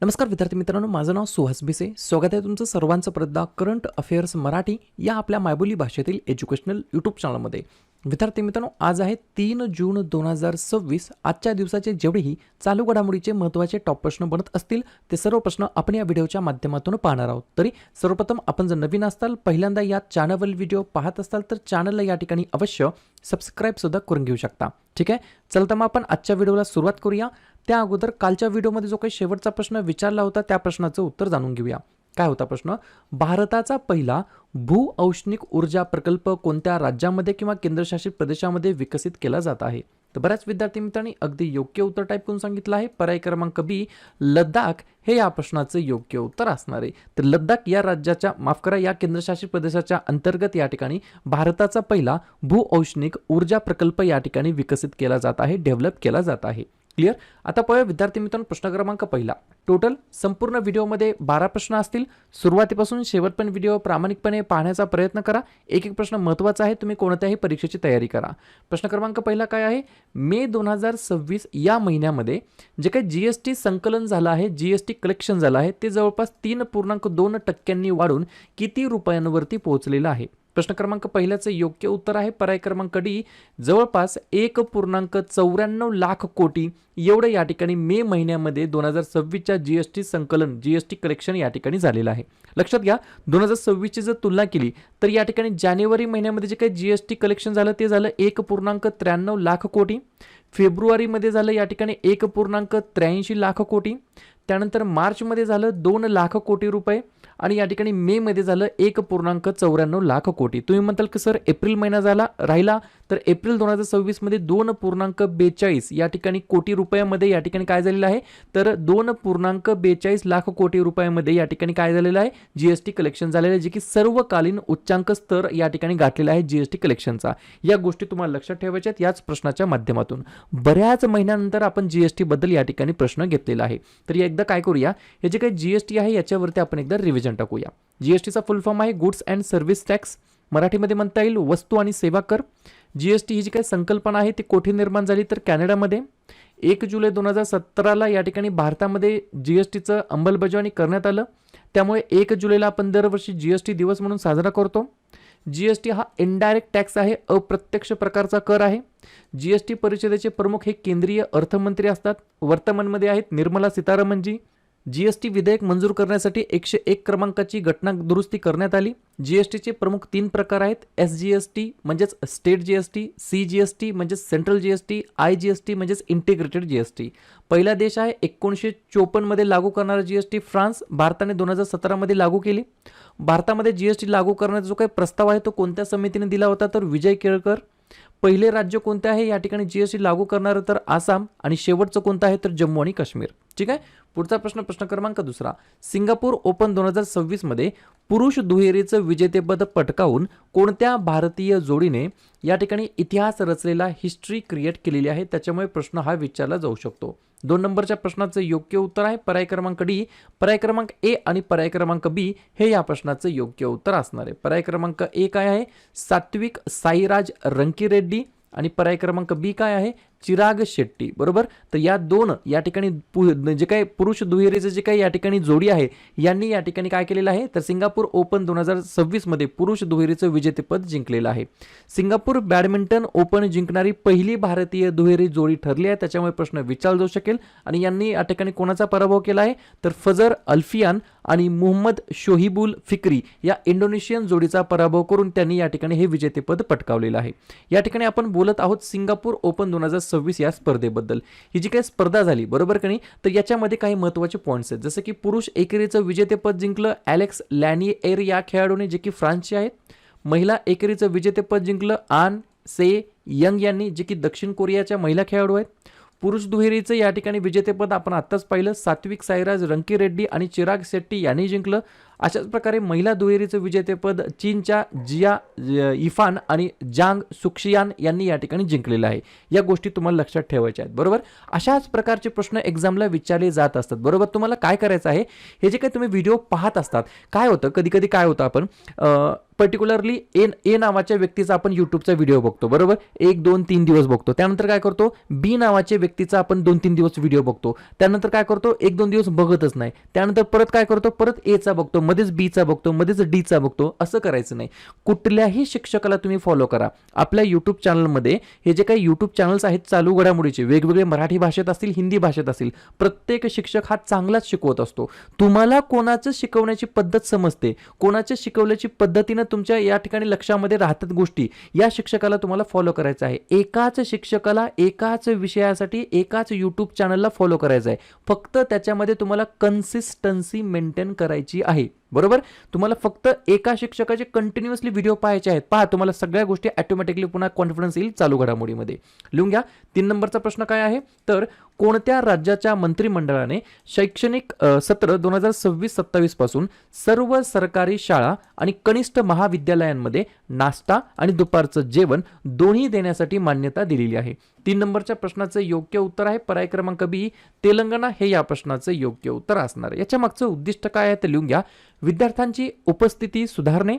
नमस्कार विद्यार्थी मित्रांनो, माझं नाव सुहास भिसे. स्वागत आहे तुमचं सर्वांचं परतदा करंट अफेअर्स मराठी या आपल्या मायबोली भाषेतील एज्युकेशनल यूट्यूब चॅनलमध्ये. विद्यार्थी मित्रांनो, आज आहे 3 जून 2026. आजच्या दिवसाचे जेवढेही चालू घडामोडीचे महत्त्वाचे टॉप प्रश्न बनत असतील ते सर्व प्रश्न आपण या व्हिडिओच्या माध्यमातून पाहणार आहोत. तरी सर्वप्रथम आपण जर नवीन असाल, पहिल्यांदा या चॅनलवरील व्हिडिओ पाहत असाल तर चॅनलला या ठिकाणी अवश्य सबस्क्राईब सुद्धा करून घेऊ शकता. ठीक आहे, चल तर मग आपण आजच्या व्हिडिओला सुरुवात करूया. त्या अगोदर कालच्या व्हिडिओमध्ये जो काही शेवटचा प्रश्न विचारला होता त्या प्रश्नाचं उत्तर जाणून घेऊया. काय होता प्रश्न? भारताचा पहिला भूऔष्णिक ऊर्जा प्रकल्प कोणत्या राज्यामध्ये किंवा केंद्रशासित प्रदेशामध्ये विकसित केला जात आहे? तर बऱ्याच विद्यार्थी मित्रांनी अगदी योग्य उत्तर टाईप करून सांगितलं आहे. पर्याय क्रमांक बी, लडाख हे या प्रश्नाचं योग्य उत्तर असणार आहे. तर लडाख या राज्याच्या या केंद्रशासित प्रदेशाच्या अंतर्गत या ठिकाणी भारताचा पहिला भूऔष्णिक ऊर्जा प्रकल्प या ठिकाणी विकसित केला जात आहे, डेव्हलप केला जात आहे. क्लिअर? आता पाहूया विद्यार्थी मित्रांनो प्रश्न क्रमांक पहिला. टोटल संपूर्ण व्हिडिओमध्ये 12 प्रश्न असतील. सुरुवातीपासून शेवटपर्यंत व्हिडिओ प्रामाणिकपणे पाहण्याचा प्रयत्न करा. एक एक प्रश्न महत्त्वाचा आहे, तुम्ही कोणत्याही परीक्षेची तयारी करा. प्रश्न क्रमांक पहिला काय आहे? मे 2026 या महिन्यामध्ये जे काही जीएसटी संकलन झालं आहे, जीएसटी कलेक्शन झालं आहे, ते जवळपास 3.2% वाढून किती रुपयांवरती पोहोचलेलं आहे? प्रश्न क्रमांक पहिल्याचं योग्य उत्तर आहे पर्याय क्रमांक डी, जवळपास 1.94 लाख कोटी एवढं या ठिकाणी मे महिन्यामध्ये 2026च्या जीएसटी संकलन, जीएसटी कलेक्शन या ठिकाणी झालेलं आहे. लक्षात घ्या, 2026ची जर तुलना केली तर या ठिकाणी जानेवारी महिन्यामध्ये जे काही जीएसटी कलेक्शन झालं ते झालं 1.93 लाख कोटी. फेब्रुवारीमध्ये झालं या ठिकाणी 1.83 लाख कोटी. त्यानंतर मार्चमध्ये झालं 2 लाख कोटी रुपये आणि या ठिकाणी मे मध्ये झालं 1.94 लाख कोटी. तुम्ही म्हणताल की सर एप्रिल महिना झाला राहिला, तर एप्रिल 2026 मध्ये 2.42 या ठिकाणी कोटी रुपयामध्ये या ठिकाणी काय झालेलं आहे? तर 2.42 लाख कोटी रुपयामध्ये या ठिकाणी काय झालेलं आहे? जीएसटी कलेक्शन झालेलं आहे, जे की सर्वकालीन उच्चांक स्तर या ठिकाणी गाठलेला आहे जीएसटी कलेक्शनचा. या गोष्टी तुम्हाला लक्षात ठेवायच्या आहेत याच प्रश्नाच्या माध्यमातून. बऱ्याच महिन्यानंतर आपण जीएसटी बद्दल या ठिकाणी प्रश्न घेतलेला आहे. तर एकदा काय करूया, हे जे काही जीएसटी आहे याच्यावरती आपण एकदा रिव्हिजन टाकूया. जीएसटीचा फुल फॉर्म आहे गुड्स अँड सर्व्हिस टॅक्स, मराठीमध्ये म्हणता येईल वस्तू आणि सेवा कर. जीएसटी ही जी काही संकल्पना आहे ती कोठे निर्माण झाली? तर कॅनडामध्ये. 1 जुलै 2017ला या ठिकाणी भारतामध्ये जीएसटीचं अंमलबजावणी करण्यात आलं. त्यामुळे 1 जुलैला आपण दरवर्षी जीएसटी दिवस म्हणून साजरा करतो. जीएसटी हा इनडायरेक्ट टॅक्स आहे, अप्रत्यक्ष प्रकारचा कर आहे. जीएसटी परिषदेचे प्रमुख हे केंद्रीय अर्थमंत्री असतात. वर्तमानमध्ये आहेत निर्मला सीतारामनजी. जीएसटी विधेयक मंजूर करण्यासाठी 101 क्रमांकाची घटना दुरुस्ती करण्यात आली. जीएसटीचे प्रमुख 3 प्रकार आहेत: एसजीएसटी म्हणजेच स्टेट जीएसटी, सीजीएसटी म्हणजेच सेंट्रल जीएसटी, आयजीएसटी म्हणजेच इंटिग्रेटेड जीएसटी. पहिला देश आहे 1954 मध्ये लागू करणारा जीएसटी फ्रान्स. भारताने 2017 मध्ये लागू केली. भारतामध्ये जीएसटी लागू करण्याचा जो काही प्रस्ताव आहे तो कोणत्या समितीने दिला होता? तर विजय केळकर. पहिले राज्य कोणते आहे या ठिकाणी जीएसटी लागू करणारं? तर आसाम. आणि शेवटचं कोणतं आहे? तर जम्मू आणि काश्मीर. ठीक आहे, पुढचा प्रश्न, प्रश्न क्रमांक दुसरा. सिंगापूर ओपन 2026 मध्ये पुरुष दुहेरीचं विजेतेपद पटकावून कोणत्या भारतीय जोडीने या ठिकाणी इतिहास रचलेला, हिस्ट्री क्रिएट केलेली आहे? त्याच्यामुळे प्रश्न हा विचारला जाऊ शकतो. 2 नंबरच्या प्रश्नाचं योग्य उत्तर आहे पर्याय क्रमांक डी. पर्याय क्रमांक ए आणि पर्याय क्रमांक बी हे या प्रश्नाचं योग्य उत्तर असणार आहे. पर्याय क्रमांक ए काय आहे? सात्विक साईराज रंकीरेड्डी. आणि पर्याय क्रमांक बी काय आहे? चिराग शेट्टी. बरोबर. तर या दोन या ठिकाणी जे काही पुरुष दुहेरीचे जे काही या ठिकाणी जोडी आहे यांनी या ठिकाणी काय केलेलं आहे? तर सिंगापूर ओपन 2026 मध्ये पुरुष दुहेरीचं विजेतेपद जिंकलेलं आहे. सिंगापूर बॅडमिंटन ओपन जिंकणारी पहिली भारतीय दुहेरी जोडी ठरली आहे. त्याच्यामुळे प्रश्न विचारला जाऊ शकेल. आणि यांनी या ठिकाणी कोणाचा पराभव केला आहे? तर फजर अल्फियान आणि मुहम्मद शोहिबुल फिक्री या इंडोनेशियन जोडीचा पराभव करून त्यांनी या ठिकाणी हे विजेतेपद पटकावलेलं आहे. या ठिकाणी आपण बोलत आहोत सिंगापूर ओपन 2026 या स्पर्धेबद्दल. ही जी काही स्पर्धा झाली, बरोबर की नाही, तर याच्यामध्ये काही महत्त्वाचे पॉईंट्स आहेत. जसं की पुरुष एकेरीचं विजेतेपद जिंकलं एलेक्स लॅनिएर या खेळाडूने, जे की फ्रान्सचे आहेत. महिला एकेरीचं विजेतेपद जिंकलं आन से यंग यांनी, जे की दक्षिण कोरियाच्या महिला खेळाडू आहेत. पुरुष दुहेरीचं या ठिकाणी विजेतेपद आपण आत्ताच पाहिलं, सात्विक साईराज रंकीरेड्डी आणि चिराग शेट्टी यांनी जिंकलं. अशाच प्रकारे महिला दुहेरीचं विजेतेपद चीनच्या जिया इफान आणि जांग सुक्शियान यांनी या ठिकाणी जिंकलेलं आहे. या गोष्टी तुम्हाला लक्षात ठेवायच्या आहेत. बरोबर, अशाच प्रकारचे प्रश्न एक्झामला विचारले जात असतात. बरोबर, तुम्हाला काय करायचं आहे, हे जे काही तुम्ही व्हिडिओ पाहत असतात, काय होतं कधी कधी काय होतं, आपण पर्टिक्युलरली ए नावाच्या व्यक्तीचा आपण युट्यूबचा व्हिडिओ बघतो. बरोबर, 1 2 3 दिवस बघतो. त्यानंतर काय करतो, बी नावाच्या व्यक्तीचा आपण 2-3 दिवस व्हिडिओ बघतो. त्यानंतर काय करतो, 1-2 दिवस बघतच नाही. त्यानंतर परत काय करतो, परत एचा बघतो, मध्येच बीचा बघतो, मध्येच डीचा बघतो. असं करायचं नाही. कुठल्याही शिक्षकाला तुम्ही फॉलो करा. आपल्या युट्यूब चॅनलमध्ये हे जे काही युट्यूब चॅनल्स आहेत चालू घडामोडीचे, वेगवेगळे मराठी भाषेत असतील, हिंदी भाषेत असतील, प्रत्येक शिक्षक हा चांगलाच शिकवत असतो. तुम्हाला कोणाचं शिकवण्याची पद्धत समजते, कोणाच्या शिकवल्याची पद्धतीनं तुमच्या या ठिकाणी लक्षामध्ये राहतात गोष्टी, या शिक्षकाला तुम्हाला फॉलो करायचं आहे. एकाच शिक्षकाला एकाच विषयासाठी एकाच युट्यूब चॅनलला फॉलो करायचं आहे. फक्त त्याच्यामध्ये तुम्हाला कन्सिस्टन्सी मेंटेन करायची आहे. बरोबर, तुम्हाला फक्त एका शिक्षकाचे कंटिन्युअसली व्हिडिओ पाहायचे आहेत. पहा, तुम्हाला सगळ्या गोष्टी ऑटोमॅटिकली पुन्हा कॉन्फिडन्स येईल चालू घडामोडीमध्ये. लिहून घ्या. 3 नंबरचा प्रश्न काय आहे, तर कोणत्या राज्याच्या मंत्रिमंडळाने शैक्षणिक सत्र 2026-27 पासून सर्व सरकारी शाळा आणि कनिष्ठ महाविद्यालयांमध्ये नाश्ता आणि दुपारचं जेवण दोन्ही देण्यासाठी मान्यता दिलेली आहे? 3 नंबरच्या प्रश्नाचं योग्य उत्तर आहे पर्याय क्रमांक बी, तेलंगणा हे या प्रश्नाचं योग्य उत्तर असणार आहे. याच्या मागचं उद्दिष्ट काय आहे ते लिहून घ्या. विद्यार्थ्यांची उपस्थिती सुधारणे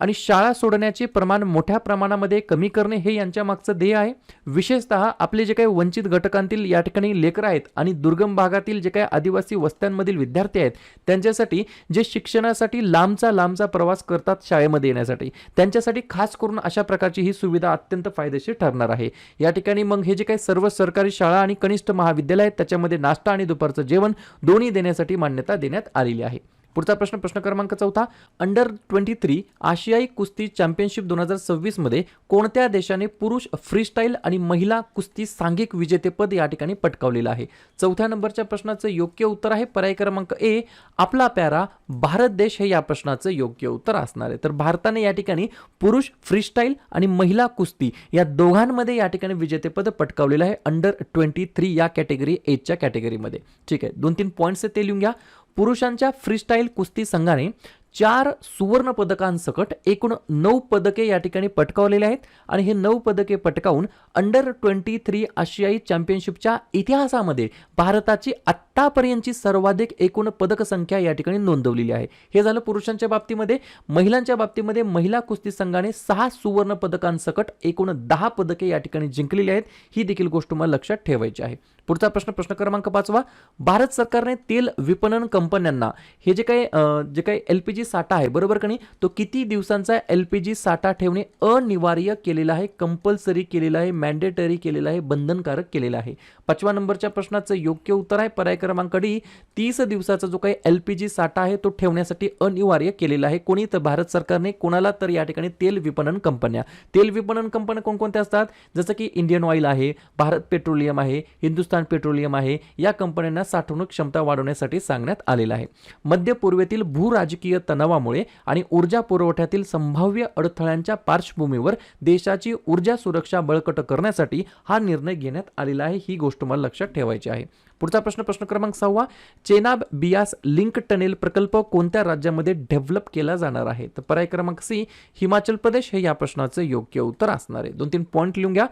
आणि शाळा सोडण्याचे प्रमाण मोठ्या प्रमाणामध्ये कमी करणे हे यांच्या मागचं ध्येय आहे. विशेषतः आपले जे काही वंचित घटकांतील या ठिकाणी लेकरं आहेत आणि दुर्गम भागातील जे काही आदिवासी वस्त्यांमधील विद्यार्थी आहेत, त्यांच्यासाठी जे शिक्षणासाठी लांबचा प्रवास करतात शाळेमध्ये येण्यासाठी, त्यांच्यासाठी खास करून अशा प्रकारची ही सुविधा अत्यंत फायदेशीर ठरणार आहे. या ठिकाणी मग हे जे काही सर्व सरकारी शाळा आणि कनिष्ठ महाविद्यालय आहेत त्याच्यामध्ये नाश्ता आणि दुपारचं जेवण दोन्ही देण्यासाठी मान्यता देण्यात आलेली आहे. पुढचा प्रश्न, प्रश्न क्रमांक 4, अंडर 23 आशियाई कुस्ती चॅम्पियनशिप 2026 मध्ये कोणत्या देशाने पुरुष फ्रीस्टाईल आणि महिला कुस्ती सांघिक विजेतेपद या ठिकाणी पटकावलेलं आहे? 4थ्या नंबरच्या प्रश्नाचं योग्य उत्तर आहे पर्याय क्रमांक ए, आपला प्यारा भारत देश हे या प्रश्नाचं योग्य उत्तर असणार आहे. तर भारताने या ठिकाणी पुरुष फ्रीस्टाईल आणि महिला कुस्ती या दोघांमध्ये या ठिकाणी विजेतेपद पटकावलेलं आहे अंडर 23 या कॅटेगरी एजच्या कॅटेगरीमध्ये. ठीक आहे, 2-3 पॉईंट्स ते लिहून घ्या. पुरुषांच्या फ्रीस्टाईल कुस्ती संघाने 4 सुवर्ण पदकांसकट एकूण 9 पदके या ठिकाणी पटकावलेले आहेत आणि हे 9 पदके पटकावून अंडर 23 आशियाई चॅम्पियनशिपच्या इतिहासामध्ये भारताची आत्तापर्यंतची सर्वाधिक एकूण पदक संख्या या ठिकाणी नोंदवलेली आहे. हे झालं पुरुषांच्या बाबतीमध्ये. महिलांच्या बाबतीमध्ये महिला कुस्ती संघाने 6 सुवर्ण पदकांसकट एकूण 10 पदके या ठिकाणी जिंकलेली आहेत. ही देखील गोष्ट तुम्हाला लक्षात ठेवायची आहे. पुढचा प्रश्न, प्रश्न क्रमांक 5, भारत सरकारने तेल विपणन कंपन्यांना हे जे काही एलपीजी साठा आहे, बरोबर का नाही, तो किती दिवसांचा एलपीजी साठा ठेवणे अनिवार्य केलेला आहे, कंपल्सरी केलेला आहे, मॅन्डेटरी केलेला आहे, बंधनकारक केलेला आहे? 5व्या नंबरच्या प्रश्नाचं योग्य उत्तर आहे पर्याय क्रमांक डी, 30 दिवसाचा जो काही एलपीजी साठा आहे तो ठेवण्यासाठी अनिवार्य केलेला आहे. कोणी? तर भारत सरकारने. कोणाला? तर या ठिकाणी तेल विपणन कंपन्या. तेल विपणन कंपन्या कोणकोणत्या असतात? जसं की इंडियन ऑइल आहे, भारत पेट्रोलियम आहे, हिंदुस्थान पेट्रोलियम आहे. या कंपन्यांना साठवणूक क्षमता वाढवण्यासाठी सांगण्यात आलेलं आहे. मध्य पूर्वेतील भूराजकीय तणावामुळे आणि ऊर्जा पुरवठ्यातील संभाव्य अडथळ्यांच्या पार्श्वभूमीवर देशाची ऊर्जा सुरक्षा बळकट करण्यासाठी हा निर्णय घेण्यात आलेला आहे. ही गोष्ट मला लक्षात ठेवायची आहे. पुढचा प्रश्न, प्रश्न क्रमांक 6, चेनाब बियास लिंक टनेल प्रकल्प कोणत्या राज्यामध्ये डेव्हलप केला जाणार आहे? तर पर्याय क्रमांक सी, हिमाचल प्रदेश हे या प्रश्नाचं योग्य उत्तर असणार आहे. 2-3 पॉईंट लिहून घ्या.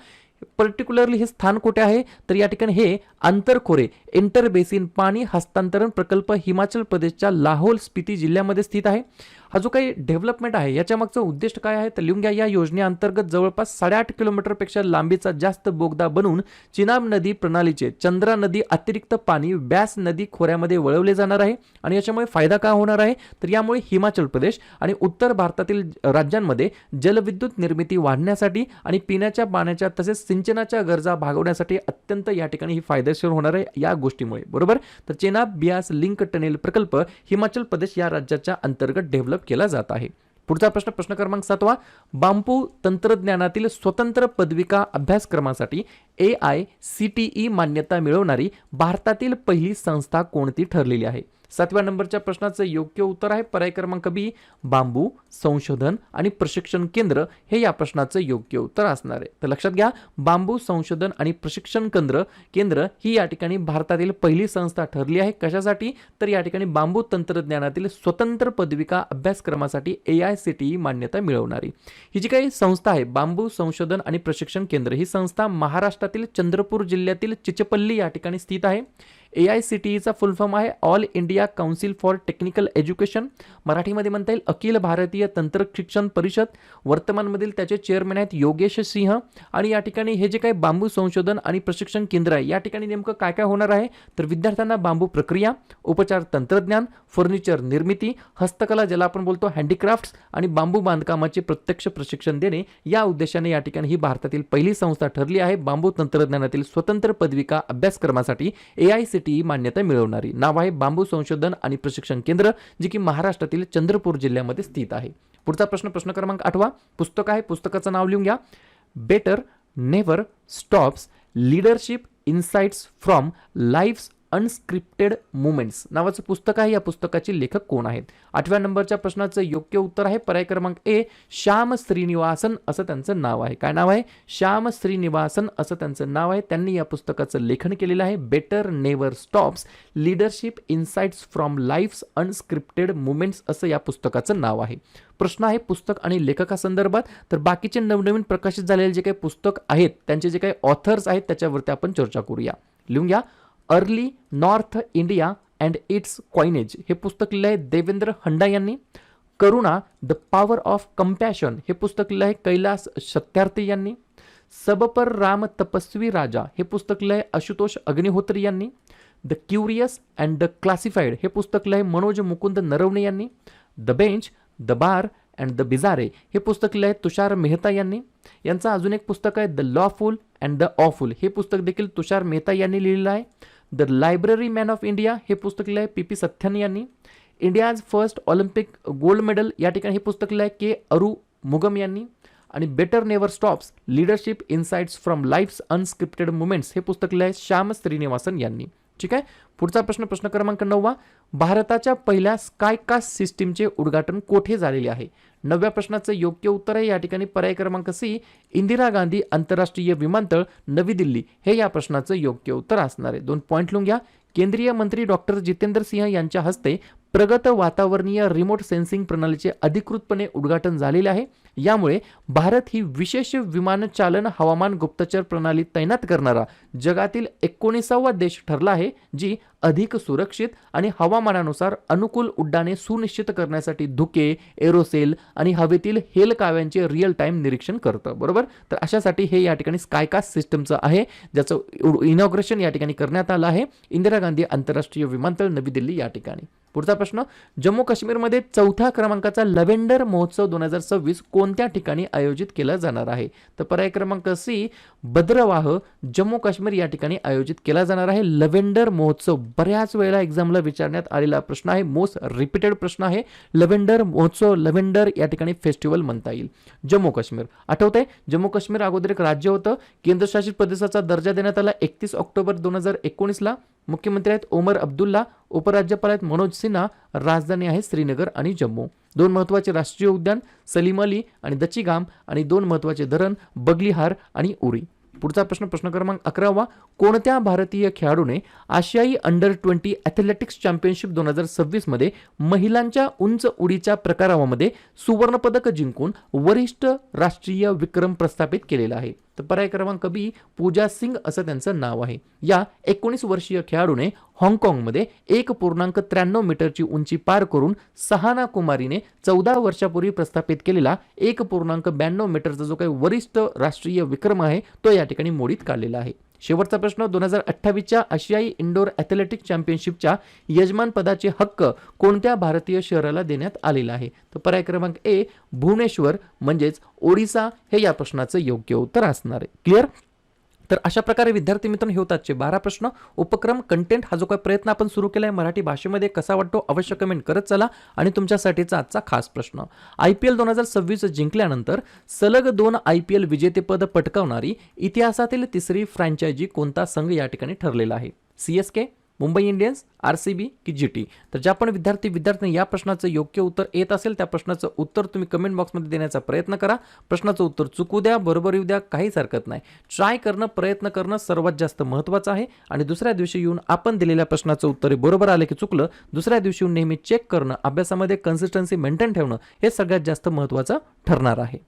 पर्टिक्युलरली हे स्थान कुठे आहे? तर या ठिकाणी हे आंतरखोरे इंटर बेसिन पाणी हस्तांतरण प्रकल्प हिमाचल प्रदेशच्या लाहौल स्पिती जिल्ह्यामध्ये स्थित आहे. हा जो काही डेव्हलपमेंट आहे याच्या मागचं उद्दिष्ट काय आहे तर लिहून घ्या. या योजनेअंतर्गत जवळपास 8.5 किलोमीटरपेक्षा लांबीचा जास्त बोगदा बनवून चिनाब नदी प्रणालीचे चंद्रा नदी अतिरिक्त पाणी ब्यास नदी खोऱ्यामध्ये वळवले जाणार आहे. आणि याच्यामुळे फायदा काय होणार आहे तर यामुळे हिमाचल प्रदेश आणि उत्तर भारतातील राज्यांमध्ये जलविद्युत निर्मिती वाढण्यासाठी आणि पिण्याच्या पाण्याच्या तसेच सिंचनाच्या गरजा भागवण्यासाठी अत्यंत या ठिकाणी ही फायदेशीर होणार आहे या गोष्टीमुळे. बरोबर. तर चेनाब बियास लिंक टनेल प्रकल्प हिमाचल प्रदेश या राज्याच्या अंतर्गत डेव्हलप केला जात आहे. पुढचा प्रश्न, प्रश्न क्रमांक 7, बांबू तंत्रज्ञानातील स्वतंत्र पदविका अभ्यासक्रमासाठी AICTE मान्यता मिळवणारी भारतातील पहिली संस्था कोणती ठरलेली आहे? 7व्या नंबरच्या प्रश्नाचं योग्य उत्तर आहे पर्याय क्रमांक बी, बांबू संशोधन आणि प्रशिक्षण केंद्र हे या प्रश्नाचं योग्य उत्तर असणार आहे. तर लक्षात घ्या, बांबू संशोधन आणि प्रशिक्षण केंद्र ही या ठिकाणी भारतातील पहिली संस्था ठरली आहे. कशासाठी? तर या ठिकाणी बांबू तंत्रज्ञानातील स्वतंत्र पदविका अभ्यासक्रमासाठी AICTE मान्यता मिळवणारी ही जी काही संस्था आहे, बांबू संशोधन आणि प्रशिक्षण केंद्र, ही संस्था महाराष्ट्रातील चंद्रपूर जिल्ह्यातील चिचपल्ली या ठिकाणी स्थित आहे. AICTEचा फुल फॉर्म आहे all India council for technical education, मराठीमध्ये म्हणता येईल अखिल भारतीय तंत्र शिक्षण परिषद. वर्तमानमधील त्याचे चेअरमॅन आहेत योगेश सिंह. आणि या ठिकाणी हे जे काही बांबू संशोधन आणि प्रशिक्षण केंद्र आहे, या ठिकाणी नेमकं काय काय होणार आहे? तर विद्यार्थ्यांना बांबू प्रक्रिया, उपचार तंत्रज्ञान, फर्निचर निर्मिती, हस्तकला ज्याला आपण बोलतो हँडीक्राफ्ट्स आणि बांबू बांधकामाचे प्रत्यक्ष प्रशिक्षण देणे या उद्देशाने या ठिकाणी ही भारतातील पहिली संस्था ठरली आहे. बांबू तंत्रज्ञानातील स्वतंत्र पदविका अभ्यासक्रमासाठी AICTE मान्यता मिळवणारी नाव आहे बांबू संशोधन आणि प्रशिक्षण केंद्र, जे की महाराष्ट्रातील चंद्रपूर जिल्ह्यामध्ये स्थित आहे. पुढचा प्रश्न क्रमांक 8वा पुस्तक आहे. पुस्तकाचं नाव लिहून घ्या, better never stops leadership insights from lives unscripted movements नावाचं पुस्तक आहे. या पुस्तकाचे लेखक कोण आहेत? 8व्या नंबरच्या प्रश्नाचं योग्य उत्तर आहे पर्याय क्रमांक ए, श्याम श्रीनिवासन असं त्यांचं नाव आहे. काय नाव आहे? श्याम श्रीनिवासन असं त्यांचं नाव आहे. त्यांनी या पुस्तकाचं लेखन केलेलं आहे. Better never stops leadership insights from lives unscripted movements असं या पुस्तकाचं नाव आहे. प्रश्न आहे पुस्तक आणि लेखकासंदर्भात. तर बाकीचे नवनवीन प्रकाशित झालेले जे काही पुस्तक आहेत, त्यांचे जे काही ऑथर्स आहेत त्याच्यावरती आपण चर्चा करूया. लिहून घ्या, early north India and it's coinage हे पुस्तक लिहिलं आहे देवेंद्र हंडा यांनी. करुणा द पॉवर ऑफ कंपॅशन हे पुस्तक लिहिलं आहे कैलास सत्यार्थी यांनी. सबपर राम तपस्वी राजा हे पुस्तक लिहिलं आहे आशुतोष अग्निहोत्री यांनी. The curious and the classified हे पुस्तक लिहिलं आहे मनोज मुकुंद नरवणे यांनी. The bench, the bar and the बिजारे हे पुस्तक लिहिलं आहे तुषार मेहता यांनी. यांचं अजून एक पुस्तक आहे the lawful and the awful हे पुस्तक देखील तुषार मेहता यांनी लिहिलेलं आहे. The library man of India हे पुस्तक लिहिलं आहे PP सथ्यन यांनी. India's first Olympic gold medal या ठिकाणी हे पुस्तक लिहिलं आहे के अरू मुगम यांनी. आणि better never stops leadership insights from lives unscripted movements हे पुस्तक लिहिलं आहे श्याम श्रीनिवासन यांनी. ठीक आहे. पुढचा प्रश्न क्रमांक 9वा, भारताच्या पहिल्या स्कायकास्ट सिस्टीमचे उद्घाटन कोठे झालेले आहे? 9व्या प्रश्नाचं योग्य उत्तर आहे या ठिकाणी पर्याय क्रमांक सी, इंदिरा गांधी आंतरराष्ट्रीय विमानतळ नवी दिल्ली हे या प्रश्नाचं योग्य उत्तर असणार आहे. 2 पॉईंट लिहून घ्या. केंद्रीय मंत्री डॉक्टर जितेंद्र सिंह यांच्या हस्ते प्रगत वातावरणीय रिमोट सेन्सिंग प्रणालीचे अधिकृतपणे उद्घाटन झालेले आहे. यामुळे भारत ही विशेष विमानचालन हवामान गुप्तचर प्रणाली तैनात करणारा जगातील 19वा देश ठरला आहे, जी अधिक सुरक्षित आणि हवामानानुसार अनुकूल उड्डाणे सुनिश्चित करण्यासाठी धुके, एरोसेल आणि हवेतील हेलकाव्यांचे रिअल टाइम निरीक्षण करतं. बरोबर. तर अशासाठी हे या ठिकाणी स्कायकास्ट सिस्टमचं आहे, ज्याचं इनॉग्रेशन या ठिकाणी करण्यात आलं आहे इंदिरा गांधी आंतरराष्ट्रीय विमानतळ नवी दिल्ली या ठिकाणी. पुढचा प्रश्न, जम्मू काश्मीरमध्ये 4थ्या क्रमांकाचा लव्हेंडर महोत्सव 2026 कोणत्या ठिकाणी आयोजित केला जाणार आहे? तर पर्याय क्रमांक सी, भद्रवाह जम्मू काश्मीर या ठिकाणी आयोजित केला जाणार आहे. लव्हेंडर महोत्सव बऱ्याच वेळेला एक्झामला विचारण्यात आलेला प्रश्न आहे, मोस्ट रिपीटेड प्रश्न आहे. लव्हेंडर महोत्सव, लव्हेंडर या ठिकाणी फेस्टिवल म्हणता येईल. जम्मू काश्मीर आठवतंय, जम्मू काश्मीर अगोदर एक राज्य होतं, केंद्रशासित प्रदेशाचा दर्जा देण्यात आला 31 ऑक्टोबर 2019ला. मुख्यमंत्री आहेत ओमर अब्दुल्ला, उपराज्यपाल आहेत मनोज सिन्हा, राजधानी आहे श्रीनगर आणि जम्मू. 2 महत्त्वाचे राष्ट्रीय उद्यान सलीम अली आणि दचीगाम आणि 2 महत्त्वाचे धरण बगलिहार आणि उरी. पुढचा प्रश्न क्रमांक 11वा, कोणत्या भारतीय खेळाडूने आशियाई अंडर-20 ॲथलेटिक्स चॅम्पियनशिप 2026 मध्ये महिलांच्या उंच उडीच्या प्रकारामध्ये सुवर्णपदक जिंकून वरिष्ठ राष्ट्रीय विक्रम प्रस्थापित केलेला आहे? तर पर्याय क्रमांक बी, पूजा सिंग असं त्यांचं नाव आहे. या 19 वर्षीय खेळाडूने हाँगकाँगमध्ये 1.93 मीटरची उंची पार करून सहाना कुमारीने 14 वर्षापूर्वी प्रस्थापित केलेला 1.92 मीटरचा जो काही वरिष्ठ राष्ट्रीय विक्रम आहे तो या ठिकाणी मोडीत काढलेला आहे. शेवटचा प्रश्न, 2028च्या आशियाई इंडोर ॲथलेटिक्स चॅम्पियनशिपच्या यजमानपदाचे हक्क कोणत्या भारतीय शहराला देण्यात आलेला आहे? तर पर्याय क्रमांक ए, भुवनेश्वर म्हणजेच ओडिसा हे या प्रश्नाचं योग्य उत्तर असणार आहे. क्लिअर? तर अशा प्रकारे विद्यार्थी मित्रांनो हे होतात 12 प्रश्न. उपक्रम कंटेंट हा जो काही प्रयत्न आपण सुरू केला आहे मराठी भाषेमध्ये कसा वाटतो अवश्य कमेंट करत चला. आणि तुमच्यासाठीचा आजचा खास प्रश्न, IPL 2026 जिंकल्यानंतर सलग 2 IPL विजेतेपद पटकावणारी इतिहासातील तिसरी फ्रँचायझी कोणता संघ या ठिकाणी ठरलेला आहे? CSK, मुंबई इंडियन्स, RCB की GT? तर ज्या पण विद्यार्थ्यांनी या प्रश्नाचं योग्य उत्तर येत असेल त्या प्रश्नाचं उत्तर तुम्ही कमेंट बॉक्समध्ये देण्याचा प्रयत्न करा. प्रश्नाचं उत्तर चुकू द्या, बरोबर येऊ द्या, काहीच हरकत नाही. ट्राय करणं, प्रयत्न करणं सर्वात जास्त महत्त्वाचं आहे. आणि दुसऱ्या दिवशी येऊन आपण दिलेल्या प्रश्नाचं उत्तर बरोबर आलं की चुकलं, दुसऱ्या दिवशी येऊन नेहमी चेक करणं, अभ्यासामध्ये कन्सिस्टन्सी मेंटेन ठेवणं हे सगळ्यात जास्त महत्त्वाचं ठरणार आहे.